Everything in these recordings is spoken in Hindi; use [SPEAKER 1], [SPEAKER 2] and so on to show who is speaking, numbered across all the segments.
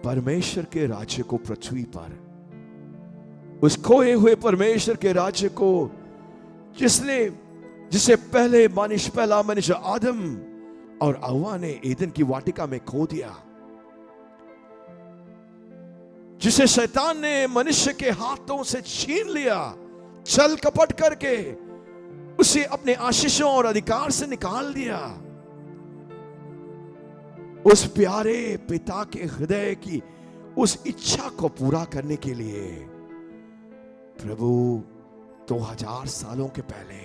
[SPEAKER 1] परमेश्वर के राज्य को पृथ्वी पर, उस खोए हुए परमेश्वर के राज्य को जिसे पहला मनुष्य आदम और हव्वा ने ईदन की वाटिका में खो दिया, जिसे शैतान ने मनुष्य के हाथों से छीन लिया, छल कपट करके उसे अपने आशीषों और अधिकार से निकाल दिया। उस प्यारे पिता के हृदय की उस इच्छा को पूरा करने के लिए प्रभु 2000 सालों के पहले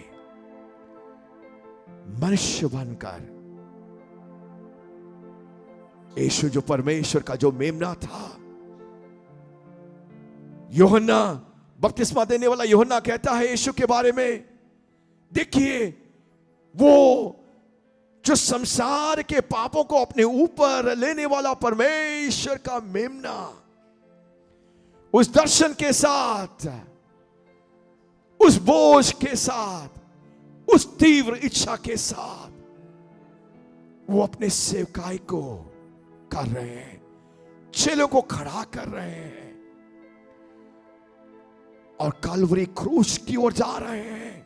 [SPEAKER 1] मनुष्य बनकर, यीशु जो परमेश्वर का जो मेमना था, यूहन्ना बपतिस्मा देने वाला यूहन्ना कहता है यीशु के बारे में, देखिए वो जो संसार के पापों को अपने ऊपर लेने वाला परमेश्वर का मेमना, उस दर्शन के साथ, उस बोझ के साथ, उस तीव्र इच्छा के साथ वो अपने सेवकाई को कर रहे हैं, चेलों को खड़ा कर रहे हैं और कलवरी क्रूस की ओर जा रहे हैं,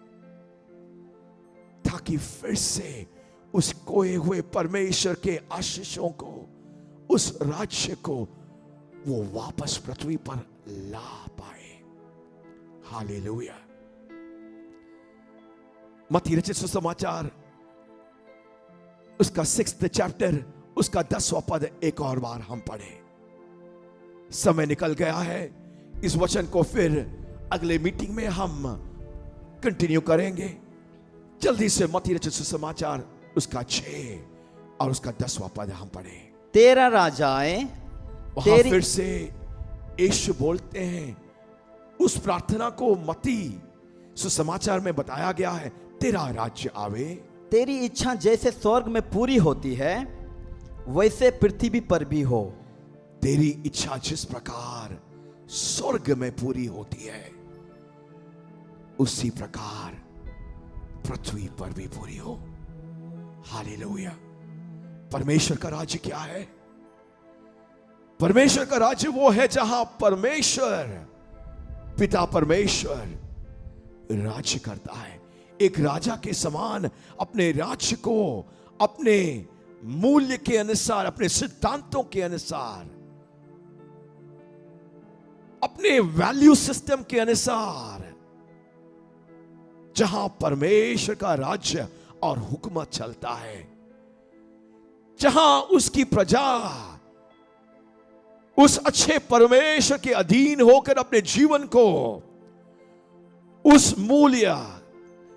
[SPEAKER 1] ताकि फिर से उस खोए हुए परमेश्वर के आशीषों को, उस राज्य को वो वापस पृथ्वी पर ला पाए। हालेलुया। मत्ती रचित सुसमाचार उसका 6th चैप्टर, उसका 10वां पद एक और बार हम पढ़े। समय निकल गया है, इस वचन को फिर अगले मीटिंग में हम कंटिन्यू करेंगे। जल्दी से मत्ती रचित सुसमाचार उसका 6 और उसका 10वां पद हम पढ़े।
[SPEAKER 2] तेरा राजा आए।
[SPEAKER 1] वहां फिर से यीशु बोलते हैं, उस प्रार्थना को मत्ती सुसमाचार में बताया गया है, तेरा राज्य आवे,
[SPEAKER 2] तेरी इच्छा जैसे स्वर्ग में पूरी होती है वैसे पृथ्वी पर भी हो।
[SPEAKER 1] तेरी इच्छा जिस प्रकार स्वर्ग में पूरी होती है उसी प्रकार पृथ्वी पर भी पूरी हो। हालेलुया। परमेश्वर का राज्य क्या है? परमेश्वर का राज्य वो है जहां परमेश्वर पिता परमेश्वर राज्य करता है, एक राजा के समान अपने राज्य को अपने मूल्य के अनुसार, अपने सिद्धांतों के अनुसार, अपने वैल्यू सिस्टम के अनुसार, जहां परमेश्वर का राज्य और हुकूमत चलता है, जहां उसकी प्रजा उस अच्छे परमेश्वर के अधीन होकर अपने जीवन को उस मूल्य,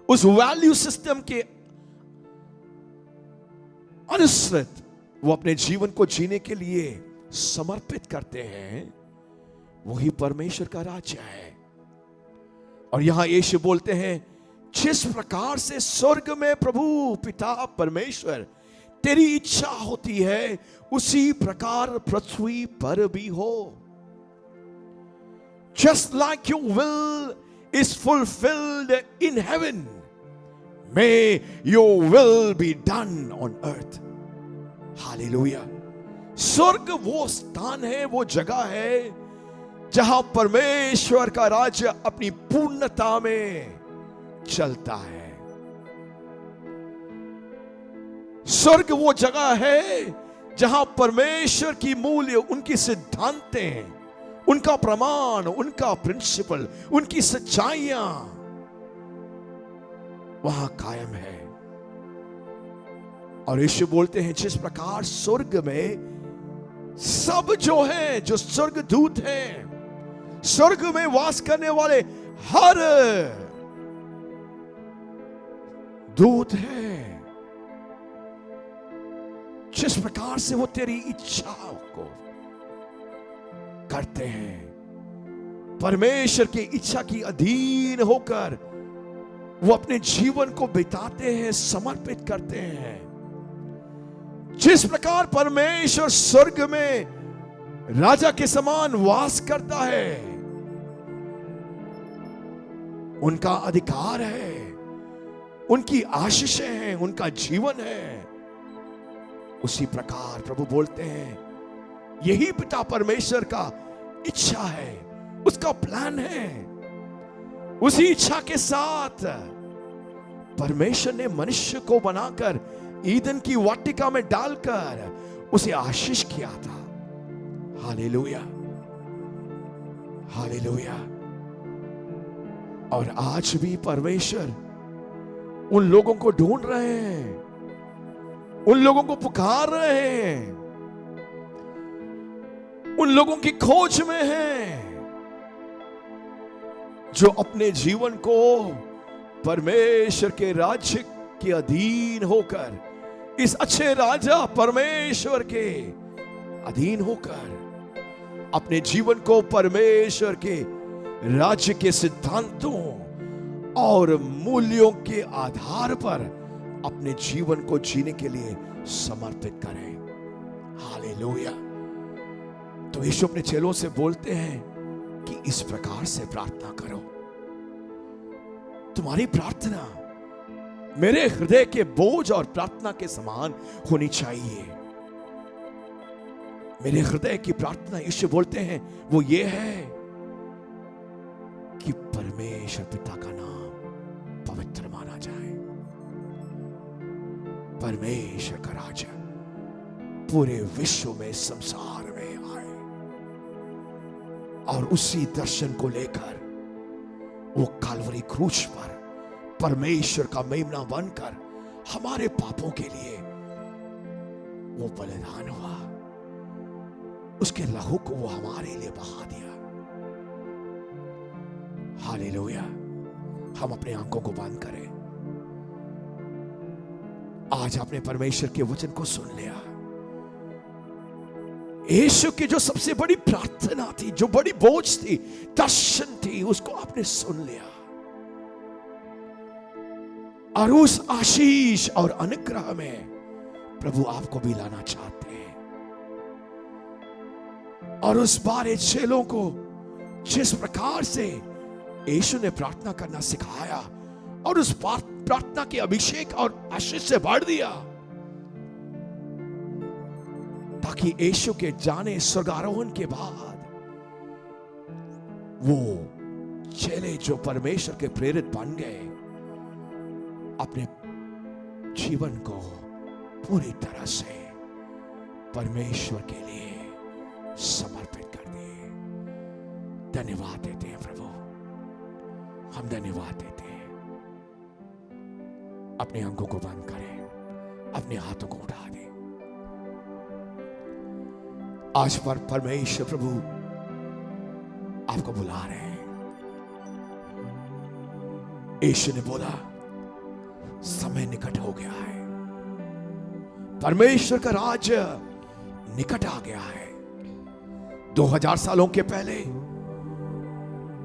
[SPEAKER 1] उस वैल्यू सिस्टम के अनुसृत वो अपने जीवन को जीने के लिए समर्पित करते हैं, वही परमेश्वर का राज्य है। और यहां यीशु बोलते हैं, जिस प्रकार से स्वर्ग में प्रभु पिता परमेश्वर तेरी इच्छा होती है उसी प्रकार पृथ्वी पर भी हो। Just like your will is fulfilled in heaven, may your will be done on earth. Hallelujah. स्वर्ग वो स्थान है, वो जगह है जहां परमेश्वर का राज्य अपनी पूर्णता में चलता है। स्वर्ग वो जगह है जहां परमेश्वर की मूल्य, उनकी सिद्धांतें, उनका प्रमाण, उनका प्रिंसिपल, उनकी सच्चाइयां वहां कायम है। और यीशु बोलते हैं, जिस प्रकार स्वर्ग में सब जो है, जो स्वर्ग दूत हैं, स्वर्ग में वास करने वाले हर दूत है, जिस प्रकार से वो तेरी इच्छाओं को करते हैं, परमेश्वर की इच्छा की अधीन होकर वो अपने जीवन को बिताते हैं, समर्पित करते हैं। जिस प्रकार परमेश्वर स्वर्ग में राजा के समान वास करता है, उनका अधिकार है, उनकी आशीषें हैं, उनका जीवन है, उसी प्रकार प्रभु बोलते हैं यही पिता परमेश्वर का इच्छा है, उसका प्लान है। उसी इच्छा के साथ परमेश्वर ने मनुष्य को बनाकर ईदन की वाटिका में डालकर उसे आशीष किया था। Hallelujah, hallelujah. और आज भी परमेश्वर उन लोगों को ढूंढ रहे हैं, उन लोगों को पुकार रहे हैं, उन लोगों की खोज में हैं जो अपने जीवन को परमेश्वर के राज्य के अधीन होकर, इस अच्छे राजा परमेश्वर के अधीन होकर अपने जीवन को परमेश्वर के राज्य के सिद्धांतों और मूल्यों के आधार पर अपने जीवन को जीने के लिए समर्पित करें। हालेलुया। तो यीशु अपने चेलों से बोलते हैं कि इस प्रकार से प्रार्थना करो। तुम्हारी प्रार्थना मेरे हृदय के बोझ और प्रार्थना के समान होनी चाहिए। मेरे हृदय की प्रार्थना, यीशु बोलते हैं, वो ये है कि परमेश्वर पिता का नाम पवित्र माना जाए, परमेश्वर का राज्य पूरे विश्व में, संसार में आए, और उसी दर्शन को लेकर वो काल्वरी क्रूस पर परमेश्वर का मेमना बनकर हमारे पापों के लिए वो बलिदान हुआ, उसके लहू को वो हमारे लिए बहा दिया। हालेलुया। हम अपने आंखों को बंद करें। आज आपने परमेश्वर के वचन को सुन लिया। यीशु की जो सबसे बड़ी प्रार्थना थी, जो बड़ी बोझ थी, दर्शन थी, उसको आपने सुन लिया, और उस आशीष और अनुग्रह में प्रभु आपको भी लाना चाहते हैं। और उस 12 चेलों को जिस प्रकार से यीशु ने प्रार्थना करना सिखाया और उस प्रार्थना के अभिषेक और आशीष से भर दिया, ताकि यीशु के जाने स्वर्गारोहण के बाद वो चेले जो परमेश्वर के प्रेरित बन गए, अपने जीवन को पूरी तरह से परमेश्वर के लिए समर्पित कर दिए। धन्यवाद देते हैं प्रभु, हम धन्यवाद देते हैं। अपने अंगों को बंद करें, अपने हाथों को उठा दें। आज पर परमेश्वर प्रभु आपको बुला रहे हैं। यीशु ने बोला, समय निकट हो गया है, परमेश्वर का राज्य निकट आ गया है। 2000 सालों के पहले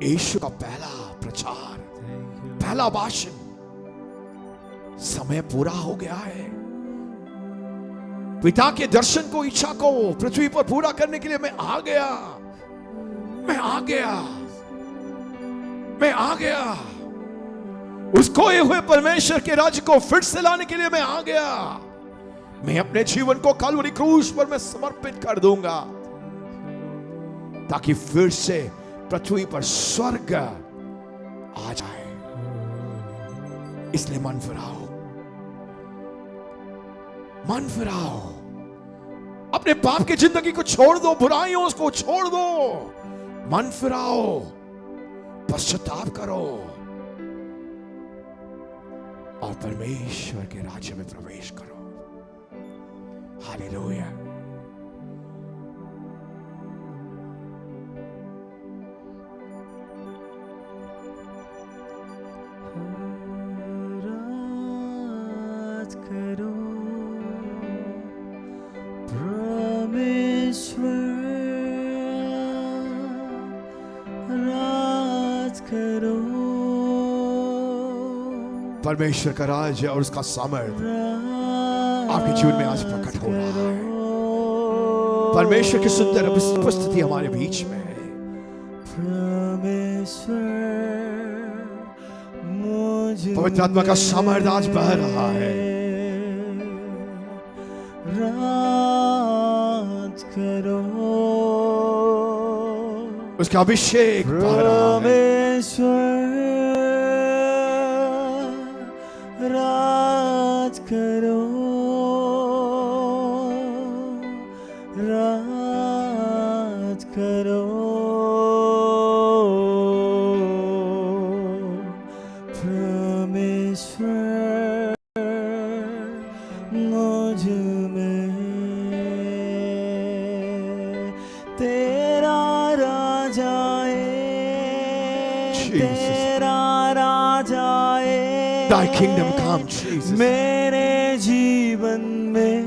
[SPEAKER 1] यीशु का पहला प्रचार, पहला भाषण, समय पूरा हो गया है। पिता के दर्शन को, इच्छा को पृथ्वी पर पूरा करने के लिए मैं आ गया, मैं आ गया, मैं आ गया। उस खोए हुए परमेश्वर के राज्य को फिर से लाने के लिए मैं आ गया। मैं अपने जीवन को काल्वरी क्रूस पर मैं समर्पित कर दूंगा, ताकि फिर से पृथ्वी पर स्वर्ग आ जाए। इसलिए मन फिराओ, मन फिराओ, अपने पाप की जिंदगी को छोड़ दो, बुराइयों को छोड़ दो, मन फिराओ, पश्चाताप करो और परमेश्वर के राज्य में प्रवेश करो। हालेलुया।
[SPEAKER 3] राज करो परमेश्वर, राज करो।
[SPEAKER 1] परमेश्वर का राज्य और उसका सामर्थ्य आपके जीवन में आज प्रकट हो रहा है। परमेश्वर की सुंदर उपस्थिति हमारे बीच में है। पवित्र आत्मा का सामर्थ्य आज बह रहा है।
[SPEAKER 3] राज करो
[SPEAKER 1] उसका अभिषेक बह रहा है।
[SPEAKER 3] परमेश्वर राज करो राज करो परमेश्वर मुझ में तेरा राजा
[SPEAKER 1] Jesus.
[SPEAKER 3] तेरा राजा
[SPEAKER 1] Thy kingdom come, Jesus.
[SPEAKER 3] मेरे जीवन में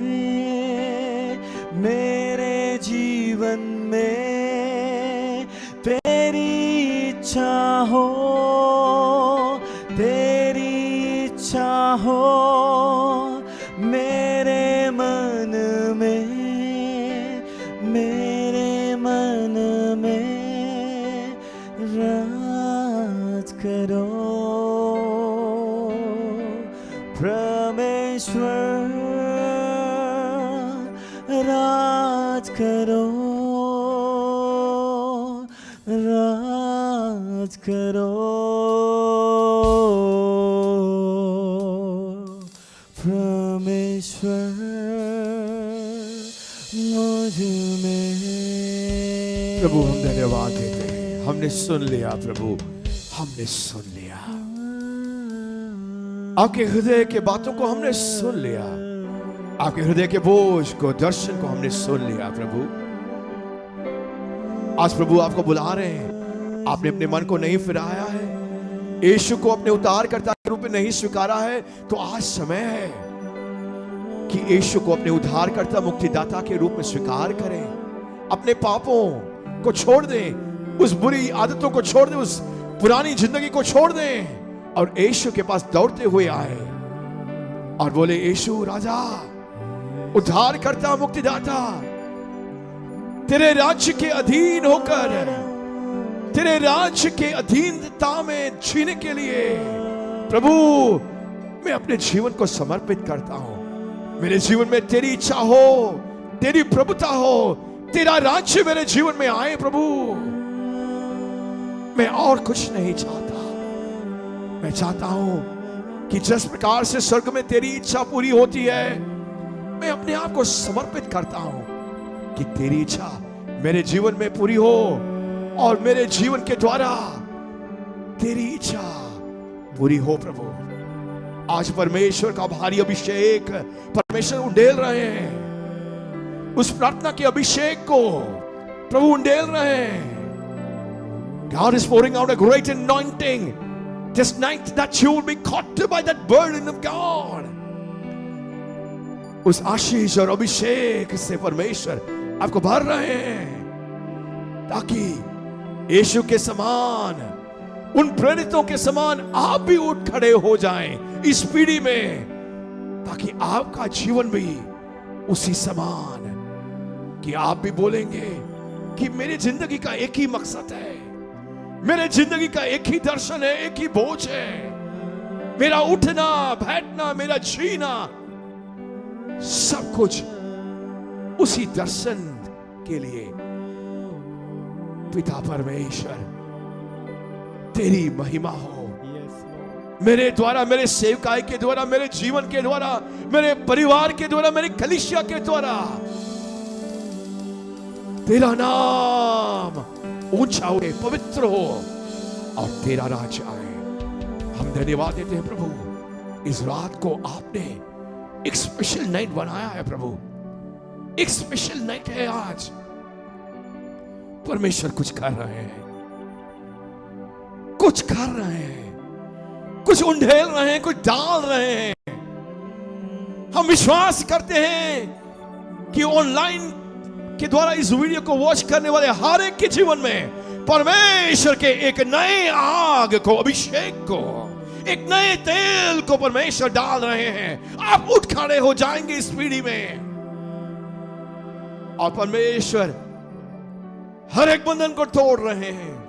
[SPEAKER 3] मेरे जीवन में तेरी इच्छा हो तेरी इच्छा हो मेरे मन में राज करो परमेश्वर राज करो राज करो परमेश्वर मुझ में।
[SPEAKER 1] प्रभु हम धन्यवाद देते हैं, हमने सुन लिया प्रभु, हमने सुन लिया आपके हृदय के बातों को, हमने सुन लिया आपके हृदय के बोझ को, दर्शन को हमने सुन लिया प्रभु। आज प्रभु आपको बुला रहे हैं, आपने अपने मन को नहीं फिराया है, यीशु को अपने उद्धारकर्ता के रूप में नहीं स्वीकारा है, तो आज समय है कि यीशु को अपने उद्धारकर्ता मुक्तिदाता के रूप में स्वीकार करें। अपने पापों को छोड़ दें, उस बुरी आदतों को छोड़ दें, उस पुरानी जिंदगी को छोड़ दें और यीशु के पास दौड़ते हुए आए और बोले, यीशु राजा, उद्धारकर्ता, मुक्तिदाता, तेरे राज्य के अधीन होकर, तेरे राज्य के अधीनता में जीने के लिए प्रभु मैं अपने जीवन को समर्पित करता हूं। मेरे जीवन में तेरी इच्छा हो, तेरी प्रभुता हो, तेरा राज्य मेरे जीवन में आए प्रभु। मैं और कुछ नहीं चाहता, मैं चाहता हूं कि जिस प्रकार से स्वर्ग में तेरी इच्छा पूरी होती है, मैं अपने आप को समर्पित करता हूं कि तेरी इच्छा मेरे जीवन में पूरी हो और मेरे जीवन के द्वारा तेरी इच्छा पूरी हो प्रभु। आज परमेश्वर का भारी अभिषेक परमेश्वर उंडेल रहे हैं, उस प्रार्थना के अभिषेक को प्रभु उंडेल रहे हैं। God is pouring out a great anointing this night that you will be caught by that burden of God. उस आशीष और अभिषेक से परमेश्वर आपको भर रहे हैं ताकि यीशु के समान, उन प्रेरितों के समान आप भी उठ खड़े हो जाएं इस पीढ़ी में, ताकि आपका जीवन भी उसी समान, कि आप भी बोलेंगे कि मेरी जिंदगी का एक ही मकसद है, मेरे जिंदगी का एक ही दर्शन है, एक ही बोझ है, मेरा उठना बैठना, मेरा जीना, सब कुछ उसी दर्शन के लिए। पिता परमेश्वर, तेरी महिमा हो मेरे द्वारा, मेरे सेवकाई के द्वारा, मेरे जीवन के द्वारा, मेरे परिवार के द्वारा, मेरी कलीसिया के द्वारा। तेरा नाम ऊंचा हो, पवित्र हो और तेरा राज्य आए। हम धन्यवाद देते हैं प्रभु, इस रात को आपने एक स्पेशल नाइट बनाया है प्रभु, एक स्पेशल नाइट है आज। परमेश्वर कुछ कर रहे हैं, कुछ कर रहे हैं, कुछ उंडेल रहे हैं, कुछ डाल रहे हैं। हम विश्वास करते हैं कि ऑनलाइन के द्वारा इस वीडियो को वॉच करने वाले हर एक के जीवन में परमेश्वर के एक नए आग को, अभिषेक को, एक नए तेल को परमेश्वर डाल रहे हैं। आप उठ खड़े हो जाएंगे इस पीढ़ी में और परमेश्वर हर एक बंधन को तोड़ रहे हैं,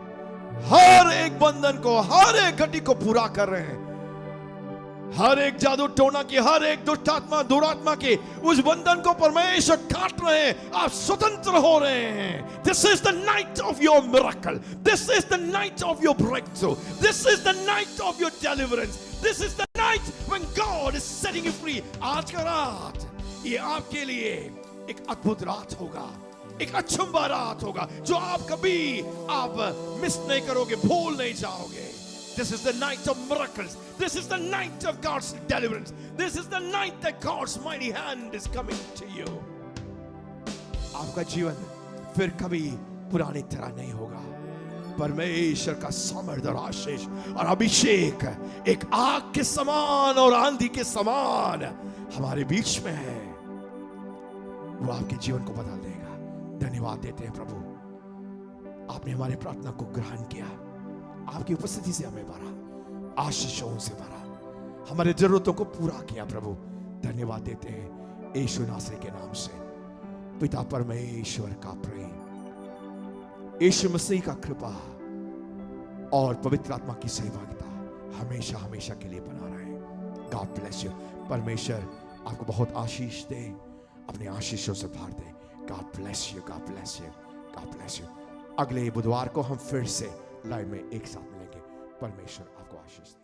[SPEAKER 1] हर एक बंधन को, हर एक घटी को पूरा कर रहे हैं। हर एक जादू टोना की, हर एक दुष्ट आत्मा, दुरात्मा के उस बंधन को परमेश्वर काट रहे हैं। आप स्वतंत्र हो रहे हैं। This is the night of your miracle, this is the night of your breakthrough, this is the night of your deliverance, this is the night when God is setting you free. आज का रात ये आपके लिए एक अद्भुत रात होगा, एक अचंभा रात होगा जो आप कभी मिस नहीं करोगे, भूल नहीं जाओगे। This is the night of miracles. This is the night of God's deliverance. This is the night that God's mighty hand is coming to you. आपका जीवन फिर कभी पुरानी तरह नहीं होगा। परमेश्वर का सामर्थ्य और आशीष और अभिषेक एक आग के समान और आंधी के समान हमारे बीच में है। वो आपके जीवन को बदल देगा। धन्यवाद देते हैं प्रभु, आपने हमारी प्रार्थना को ग्रहण किया, आपकी उपस्थिति से हमें भरा, आशीषों से भरा, हमारे जरूरतों को पूरा किया। प्रभु धन्यवाद देते हैं यीशु नासरी के नाम से। पिता परमेश्वर का प्रेम, यीशु मसीह का कृपा और पवित्र आत्मा की सहभागिता हमेशा हमेशा के लिए बना रहे। God bless you. परमेश्वर आपको बहुत आशीष दे, अपने आशीषों से भर दे। God bless you, God bless you, God bless you. अगले बुधवार को हम फिर से लाइव में एक साथ मिलेंगे। परमेश्वर आपको आशीष दे।